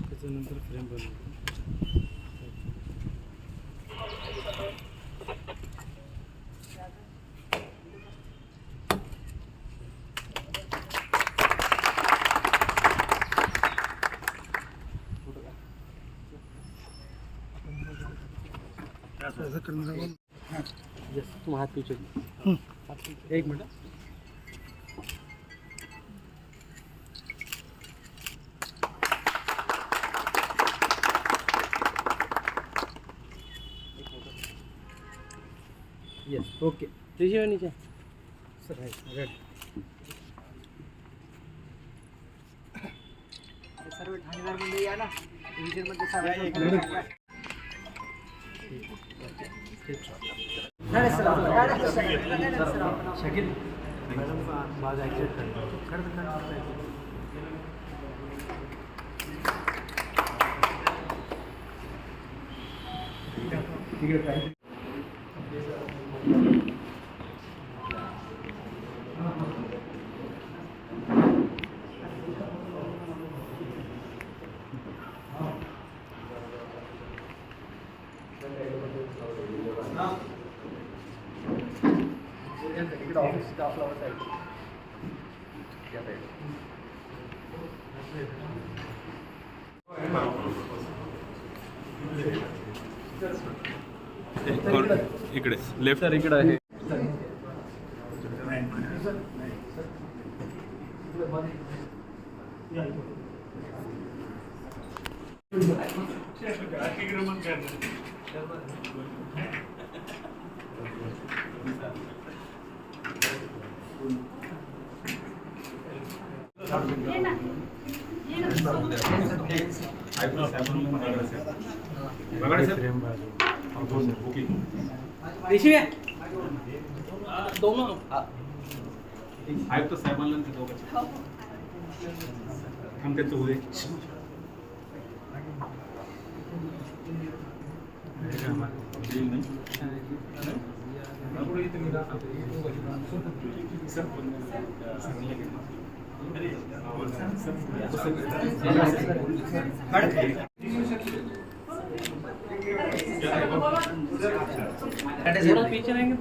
त्याच्यानंतर फ्रेम बनवतो. तुम हाथ पीछे एक मिनट. Yes okay. नीचे नीचे सर है रेडी. सर्व ठाणेदार मंडळी या ना. डिव्हिजन मध्ये सर्व शकील मॅडम माझा ॲक्सेप्ट तिकडे ऑफिस स्टाफ ला साइड इकडे लेफ्ट सर इकडे आहे. दोनों आयुक्त साहेबांना ते दोघांचे हम त्याचं उदय पीछे रहेंगे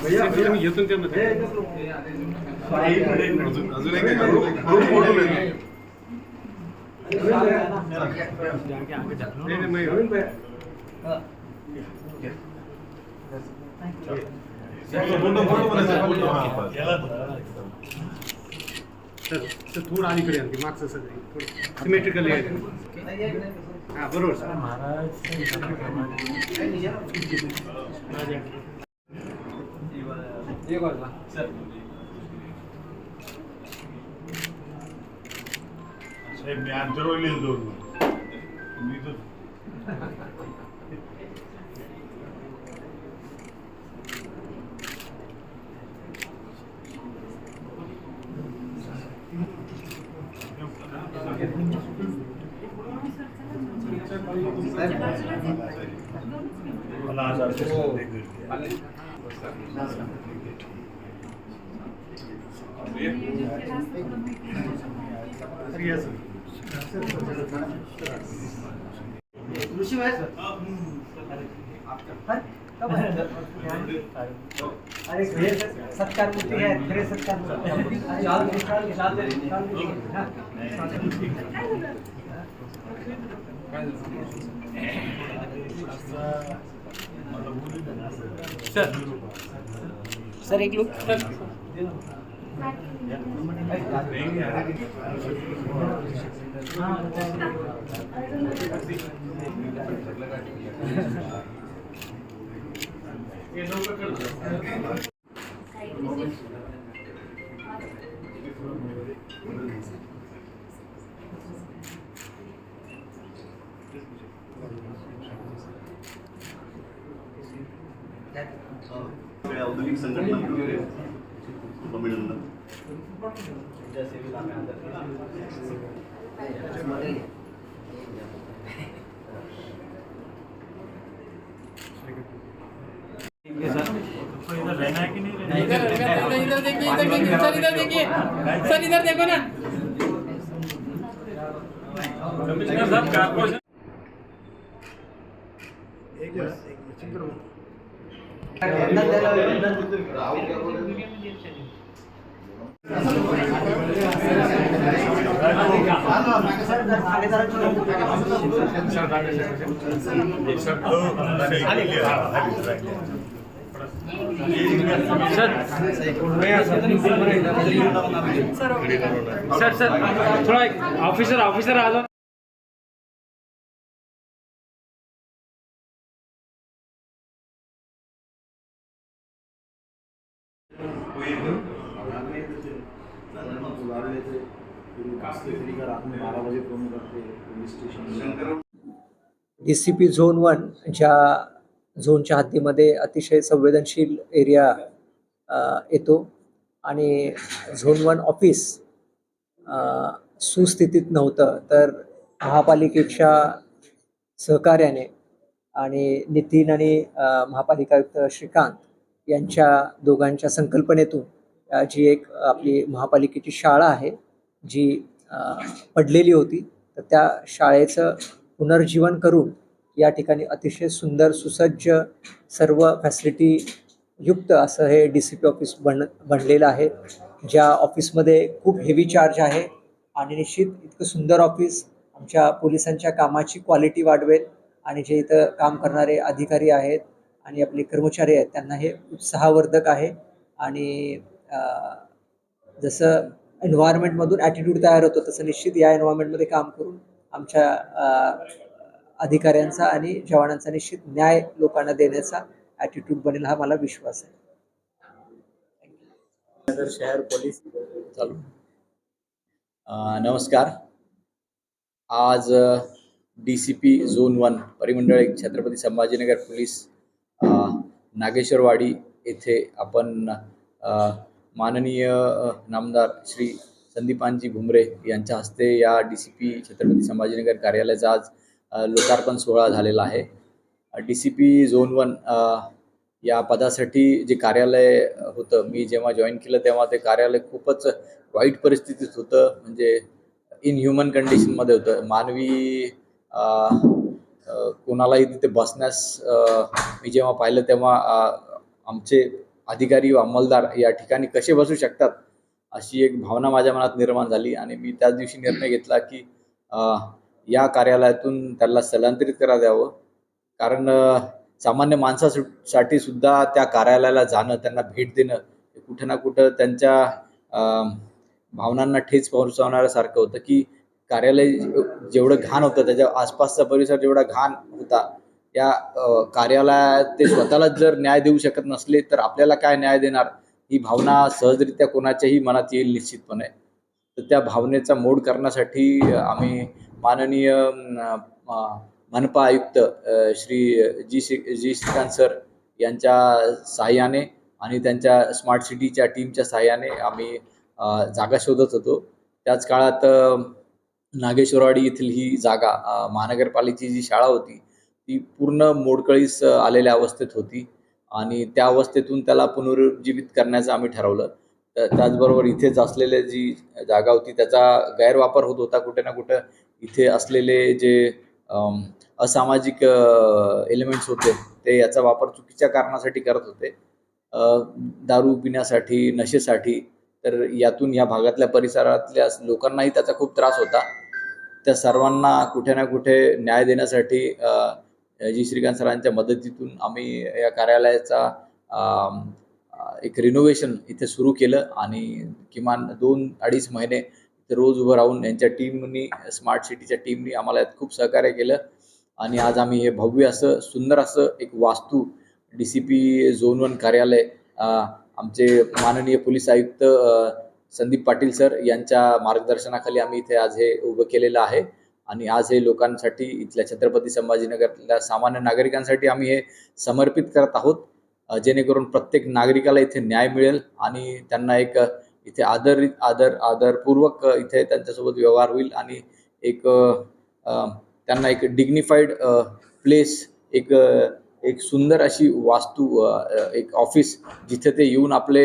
भैया येतून ते मध्ये अजून एक तर थोडं अलीकडे आणखी मागचं सगळं थोडं सिमेट्रिकल आहे. हां बरोबर सर. मी आमच्यावर लिहितो मी तर मला आज ऋषि भाई अरे सत्कार मूर्ति है तेरे सत्कार सर सर एक लोग औद्योगिक संघटना संमेलन रहना है कि नहीं इधर देखिए सर, इधर देखिए सर, इधर देखो ना। कमिश्नर साहब कारपोरेशन सर थोड़ा ऑफिसर आ जाओ। DCP झोन 1 ज्या झोनच्या हद्दीमध्ये अतिशय संवेदनशील एरिया येतो आणि झोन 1 ऑफिस सुस्थितीत नव्हतं, तर महापालिकेच्या सहकार्याने आणि नितीन आणि महापालिका आयुक्त श्रीकांत यांच्या दोघांच्या संकल्पनेतून जी एक आपली महापालिकेची शाळा आहे जी पडलेली होती, तर त्या शाळेचं पुनर्जीवन करून या ठिकाणी अतिशय सुंदर सुसज्ज सर्व फॅसिलिटी युक्त असं हे DCP ऑफिस बनलेलं आहे, ज्या ऑफिसमध्ये खूप हेवी चार्ज आहे आणि निश्चित इतकं सुंदर ऑफिस आमच्या पोलिसांच्या कामाची क्वालिटी वाढवेल आणि जे इथं काम करणारे अधिकारी आहेत आणि आपले कर्मचारी आहेत त्यांना हे उत्साहवर्धक आहे आणि जसं एन्व्हायरमेंटमधून ॲटिट्यूड तयार होतो तसं निश्चित या एन्व्हायरमेंटमध्ये काम करून आमच्या अधिकाऱ्यांचा आणि जवानांचा निश्चित न्याय लोकांना देण्याचा ॲटिट्यूड बनेल हा मला विश्वास आहे. शहर पोलीस चालू. नमस्कार. आज DCP झोन 1 परिमंडळ 1 छत्रपती संभाजीनगर पोलीस नागेश्वरवाडी येथे आपण माननीय नामदार श्री संदीपानजी भुमरे यांच्या हस्ते या DCP छत्रपती संभाजीनगर कार्यालयाचा आज लोकार्पण सोहळा झालेला आहे. DCP झोन 1 या पदासाठी जे कार्यालय होतं, मी जेव्हा जॉईन केलं तेव्हा ते कार्यालय खूपच वाईट परिस्थितीत होतं, म्हणजे इनह्युमन कंडिशनमध्ये होतं. मानवी कोणालाही तिथे बसण्यास मी जेव्हा पाहिलं तेव्हा आमचे अधिकारी व अंमलदार या ठिकाणी कसे बसू शकतात अशी एक भावना माझ्या मनात निर्माण झाली आणि मी त्याच दिवशी निर्णय घेतला की या कार्यालयातून त्याला स्थलांतरित करा द्यावं, कारण सामान्य माणसासाठी सुद्धा त्या कार्यालयाला जाणं, त्यांना भेट देणं कुठं ना कुठं त्यांच्या भावनांना ठेच पोहोचवणाऱ्यासारखं होतं की कार्यालय जेवढं घाण होतं त्याच्या आसपासचा परिसर जेवढा घाण होता, या कार्यालयात ते स्वतःलाच जर न्याय देऊ शकत नसले तर आपल्याला काय न्याय देणार, ही भावना सहजरित्या कोणाच्याही मनात येईल निश्चितपणे. तर त्या भावनेचा मोड करण्यासाठी आम्ही माननीय मनपा आयुक्त श्री जी श्रीकांत सर यांच्या सहाय्याने आणि त्यांच्या स्मार्ट सिटीच्या टीमच्या सहाय्याने आम्ही जागा शोधत होतो. त्याच काळात नागेश्वरवाडी येथील ही जागा महानगरपालिकेची जी शाळा होती ती पूर्ण मोडकळीस आलेल्या अवस्थेत होती आणि त्या अवस्थेतून त्याला पुनरुज्जीवित करण्याचं आम्ही ठरवलं. त्याचबरोबर इथेच असलेले जी जागा होती त्याचा गैरवापर होत होता. कुठे ना कुठं इथे असलेले जे असामाजिक एलिमेंट्स होते ते याचा वापर चुकीच्या कारणासाठी करत होते, दारू पिण्यासाठी, नशेसाठी. तर यातून या भागातल्या परिसरातल्या लोकांनाही त्याचा खूप त्रास होता. त्या सर्वांना कुठे ना कुठे न्याय देण्यासाठी जी श्रीकांत सरांच्या मदतीतून आम्ही या कार्यालयाचा एक रिनोव्हेशन इथे सुरू केलं आणि किमान 2-2.5 महिने इथे रोज उभं राहून यांच्या टीमनी, स्मार्ट सिटीच्या टीमनी आम्हाला यात खूप सहकार्य केलं आणि आज आम्ही हे भव्य असं सुंदर असं एक वास्तू DCP झोन 1 कार्यालय आमचे माननीय पोलीस आयुक्त संदीप पाटील सर यांच्या मार्गदर्शनाखाली आम्ही इथे आज हे उभं केलेलं आहे आणि आज हे लोकांसाठी, इथल्या छत्रपती संभाजीनगरच्या सामान्य नागरिकांसाठी आम्ही हे समर्पित करत आहोत, जेणेकरून प्रत्येक नागरिकाला इथे न्याय मिळेल आणि त्यांना एक इथे आदरपूर्वक इथे त्यांच्यासोबत व्यवहार होईल आणि एक त्यांना एक डिग्निफाईड प्लेस, एक सुंदर अशी वास्तू, एक ऑफिस जिथे ते येऊन आपले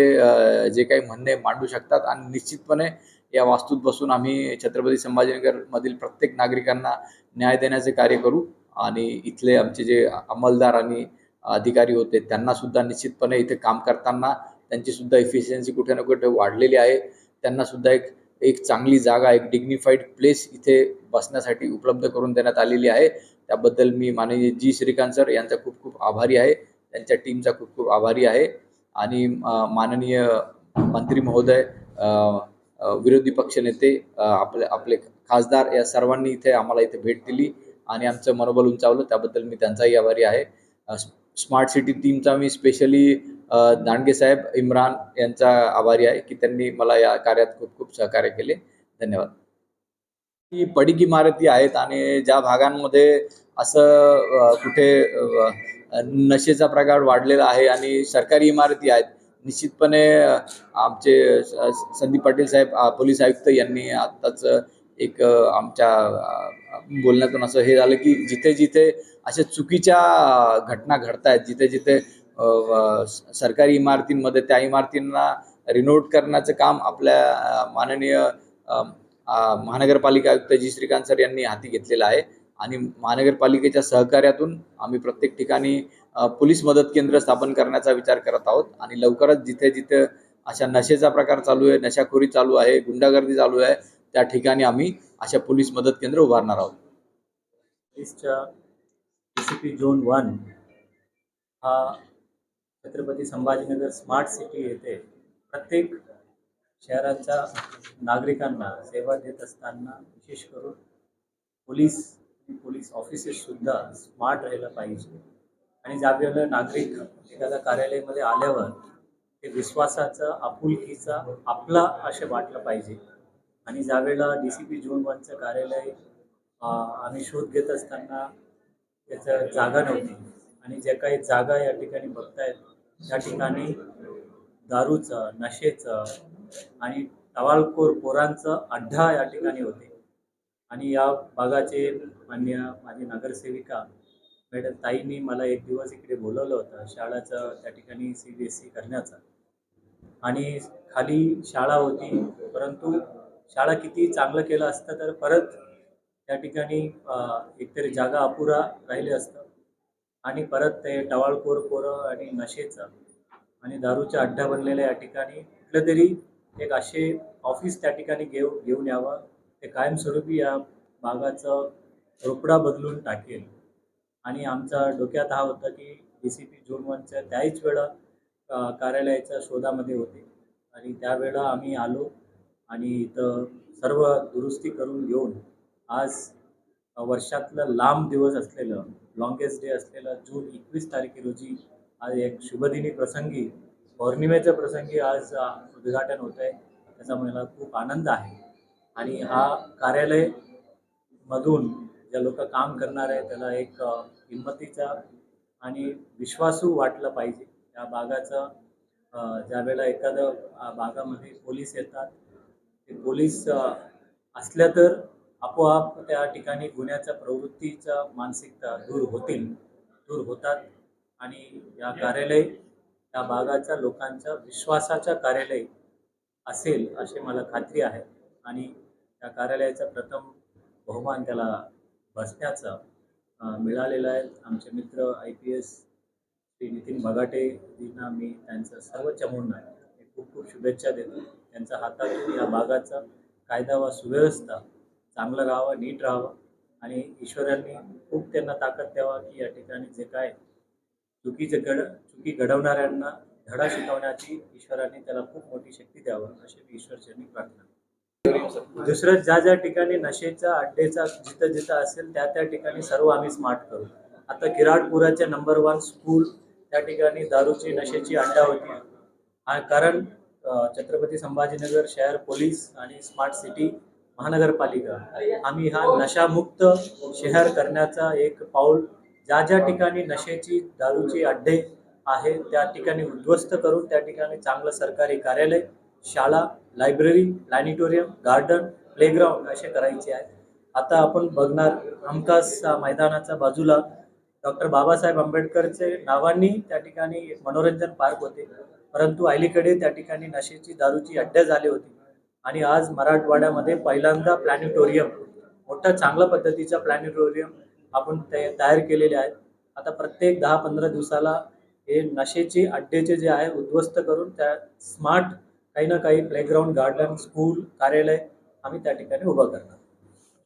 जे काही म्हणणे मांडू शकतात आणि निश्चितपणे या वास्तूत बसून आम्ही छत्रपती संभाजीनगरमधील प्रत्येक नागरिकांना न्याय देण्याचे कार्य करू आणि इथले आमचे जे अंमलदार आणि अधिकारी होते त्यांना सुद्धा निश्चितपणे इथे काम करताना त्यांची सुद्धा इफिशियन्सी कुठे ना कुठे वाढलेली आहे, त्यांना सुद्धा एक चांगली जागा, एक डिग्निफाईड प्लेस इथे बसण्यासाठी उपलब्ध करून देण्यात आलेली आहे. त्याबद्दल मी माननीय जी श्रीकांत सर यांचा खूप खूप आभारी आहे, त्यांच्या टीमचा खूप खूप आभारी आहे आणि माननीय मंत्री महोदय, विरोधी पक्ष नेते, आपले खासदार या सर्वांनी इथे आम्हाला इथे भेट दिली आणि आमचं मनोबल उंचावलं, त्याबद्दल मी त्यांचाही आभारी आहे. स्मार्ट सिटी टीमचा मी स्पेशली दांडगे साहेब, इम्रान यांचा आभारी आहे की त्यांनी मला या कार्यात खूप खूप सहकार्य केले. धन्यवाद. ही पडीक इमारती आहेत आणि ज्या भागांमध्ये असं कुठे नशेचा प्रकार वाढलेला आहे आणि सरकारी इमारती आहेत, निश्चितपणे आमचे संदीप पाटील साहेब पोलीस आयुक्त यांनी आत्ताच एक आमच्या बोलण्यातून असं हे झालं की जिथे जिथे अशा चुकीच्या घटना घडत आहेत, जिथे जिथे सरकारी इमारतींमध्ये त्या इमारतींना रिनोव्हेट करण्याचं काम आपल्या माननीय महानगरपालिका आयुक्त जी श्रीकांत सर यांनी हाती घेतलेलं आहे आणि महानगरपालिकेच्या सहकार्यातून आम्ही प्रत्येक ठिकाणी पोलीस मदत केंद्र स्थापन करण्याचा विचार करत आहोत आणि लवकरच जिथे जिथे अशा नशेचा प्रकार चालू आहे, नशाखोरी चालू आहे, गुंडागर्दी चालू आहे, त्या ठिकाणी आम्ही अशा पोलीस मदत केंद्र उभारणार आहोत. पोलीसच्या DCP झोन 1 हा छत्रपती संभाजीनगर स्मार्ट सिटी येथे प्रत्येक शहराच्या नागरिकांना सेवा देत असताना विशेष करून पोलीस ऑफिसेससुद्धा स्मार्ट राहायला पाहिजे आणि ज्यावेळेला नागरिक एखाद्या कार्यालयामध्ये आल्यावर ते विश्वासाचा, आपुलकीचा आपला असे वाटलं पाहिजे आणि ज्यावेळेला DCP झोन 1चं कार्यालय आम्ही शोध घेत असताना त्याचं जागा नव्हती आणि जे काही जागा या ठिकाणी बघतायत त्या ठिकाणी दारूचं, नशेचं आणि टवाळखोर पोरांचं अड्डा या ठिकाणी होते आणि या भागाचे माझी नगरसेविका मॅडम ताईंनी मला एक दिवस इकडे बोलवलं होतं शाळाचं त्या ठिकाणी CBSE करण्याचं आणि खाली शाळा होती, परंतु शाळा किती चांगलं केलं असतं तर परत त्या ठिकाणी एकतरी जागा अपुरा राहिले असतं आणि परत ते टवाळखोर पोरं आणि नशेचं आणि दारूचा अड्डा बनलेल्या या ठिकाणी कुठलं तरी एक असे ऑफिस त्या ठिकाणी घेऊन यावं, ते कायमस्वरूपी या भागाचं रोपडा बदलून टाकेल आणि आमचा डोक्यात हा होता की DCP झोन 1च्या त्याच वेळा कार्यालयाच्या शोधामध्ये होते आणि त्यावेळेला आम्ही आलो आणि इथं सर्व दुरुस्ती करून घेऊन आज वर्षातलं लांब दिवस असलेलं, लॉंगेस्ट डे असलेलं जून 21 तारखे रोजी आज एक शुभदिनी प्रसंगी, पौर्णिमेच्या प्रसंगी आज उद्घाटन होत आहे. त्याचा मला खूप आनंद आहे आणि हा कार्यालयमधून ज्या लोक काम करणार आहे त्याला एक हिंमतीचा आणि विश्वासू वाटलं पाहिजे. त्या भागाचं ज्यावेळेला एखादं भागामध्ये पोलीस येतात, ते पोलीस असल्या तर आपोआप त्या ठिकाणी गुन्ह्याच्या प्रवृत्तीचा मानसिकता दूर होतात आणि या कार्यालय त्या भागाच्या लोकांच्या विश्वासाचा कार्यालय असेल अशी मला खात्री आहे आणि त्या कार्यालयाचा प्रथम बहुमान त्याला बसण्याचा मिळालेला आहे. आमचे मित्र IPS श्री नितीन बगाटेजींना मी त्यांचं सर्व चमूंना खूप खूप शुभेच्छा देतो. त्यांच्या हातातून या भागाचा कायदा व सुव्यवस्था चांगलं राहावं, नीट राहावं आणि ईश्वरांनी खूप त्यांना ताकद द्यावा की या ठिकाणी जे काय चुकी घडवणाऱ्यांना धडा शिकवण्याची ईश्वराने त्याला खूप मोठी शक्ती द्यावं अशी मी ईश्वरचरणी प्रार्थना. दुसरं, ज्या ज्या ठिकाणी नशेचा अड्डेचा जिथं जिथं असेल त्या त्या ठिकाणी सर्व आम्ही स्मार्ट करू. आता किराडपुराच्या नंबर 1 स्कूल त्या ठिकाणी दारूची नशेची अड्डा होती. कारण छत्रपती संभाजीनगर शहर पोलीस आणि स्मार्ट सिटी महानगरपालिका आम्ही हा नशामुक्त शहर करण्याचा एक पाऊल, ज्या ज्या ठिकाणी नशेची दारूची अड्डे आहे त्या ठिकाणी उद्ध्वस्त करून त्या ठिकाणी चांगलं सरकारी कार्यालय, शाळा, लायब्ररी, प्लॅनेटोरियम, गार्डन, प्लेग्राऊंड असे करायचे आहे. आता आपण बघणार हमखास मैदानाच्या बाजूला डॉक्टर बाबासाहेब आंबेडकरचे नावांनी त्या ठिकाणी एक मनोरंजन पार्क होते, परंतु अलीकडे त्या ठिकाणी नशेची दारूची अड्डे झाले होते. आणि आज मराठवाड्यामध्ये पहिल्यांदा प्लॅनेटोरियम, मोठा चांगल्या पद्धतीचा प्लॅनेटोरियम आपण तयार केलेले आहेत. आता प्रत्येक 10-15 दिवसाला हे नशेचे अड्डेचे जे आहे उद्ध्वस्त करून त्या स्मार्ट काही ना काही प्लेग्राऊंड, गार्डन, स्कूल, कार्यालय आम्ही त्या ठिकाणी उभं करणार.